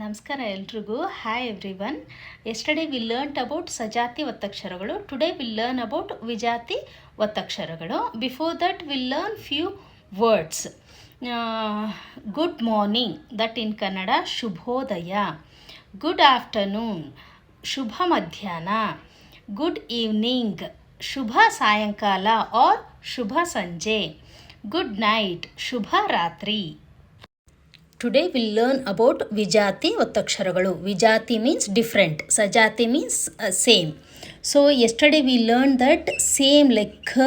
ನಮಸ್ಕಾರ ಎಲ್ರಿಗೂ. Hi everyone. yesterday we learnt about ಸಜಾತಿ ಒತ್ತಕ್ಷರಗಳು. Today we learn about ವಿಜಾತಿ ಒತ್ತಕ್ಷರಗಳು. Before that we learn few words. Good morning, that in Kannada ಶುಭೋದಯ. Good afternoon, ಶುಭ ಮಧ್ಯಾಹ್ನ. Good evening, ಶುಭ ಸಾಯಂಕಾಲ or ಶುಭ ಸಂಜೆ. Good night, ಶುಭ ರಾತ್ರಿ. Today we'll learn about ವಿಜಾತಿ ಒತ್ತಕ್ಷರಗಳು. ವಿಜಾತಿ means different. Sajati means same. So yesterday we learned that same like k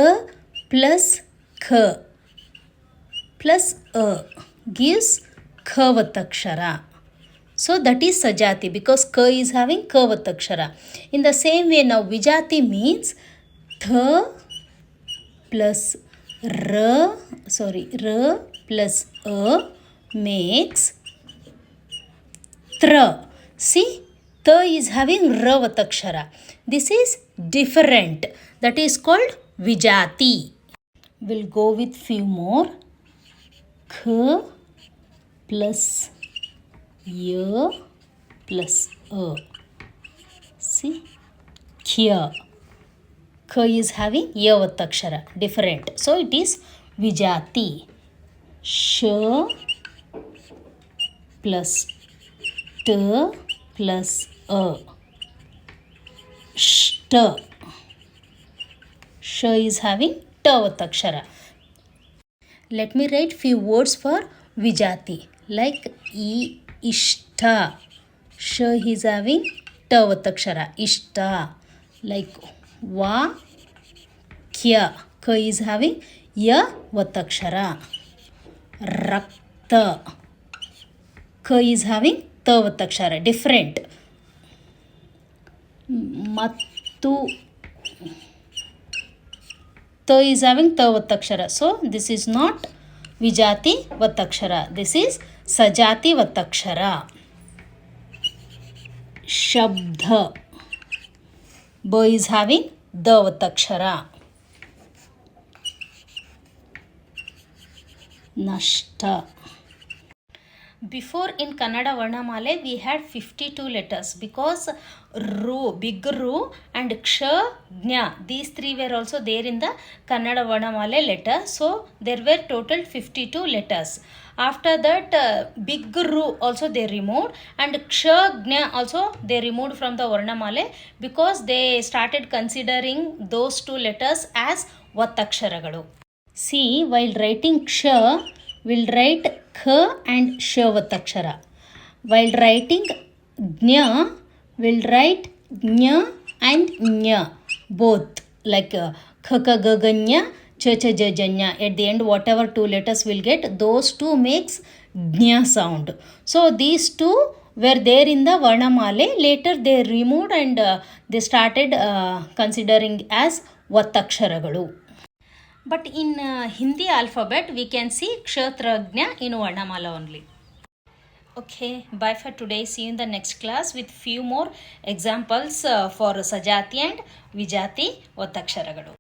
plus k plus a gives k ಒತ್ತಕ್ಷರ. So that is sajati because k is having k ಒತ್ತಕ್ಷರ. In the same way now vijati means th plus r plus a makes tra. See, ta is having ra vatakshara. This is different. That is called vijati. We'll go with few more. K plus ya plus a. See, kya. K is having ya vatakshara. Different. So it is vijati. Sh plus t plus a. Shta. Sh is having ta vatakshara. Let me write few words for vijati like ishta. Sh is having ta vatakshara. Ishta. Like va kya. K is having ya vatakshara. Rakta. K is having ta vatakshara. Different. Mattu. Ta is having ta vatakshara. So this is not vijati vatakshara. This is sajati vatakshara. Shabdha. B is having da vatakshara. Nashta. Before in Kannada Varnamale we had 52 letters because Ru, big Ru and Ksha, Gnya, these three were also there in the Kannada Varnamale letter. So there were total 52 letters. After that big Ru also they removed and Ksha, Gnya also they removed from the Varnamale because they started considering those two letters as Vattaksharagalu. See, while writing Ksha, we'll write K and Sh vatakshara. While writing Gnya, we'll write Gnya and Nya, both. Like K K G G Nya, Ch Ch J J Nya. At the end, whatever two letters we'll get, those two makes Gnya sound. So these two were there in the Varnamale. Later they removed and they started considering as Vattaksharagalu. But in Hindi alphabet, we can see Kshatragnya in Varnamala only. Okay, bye for today. See you in the next class with few more examples for Sajati and Vijati Vattaksharagalu.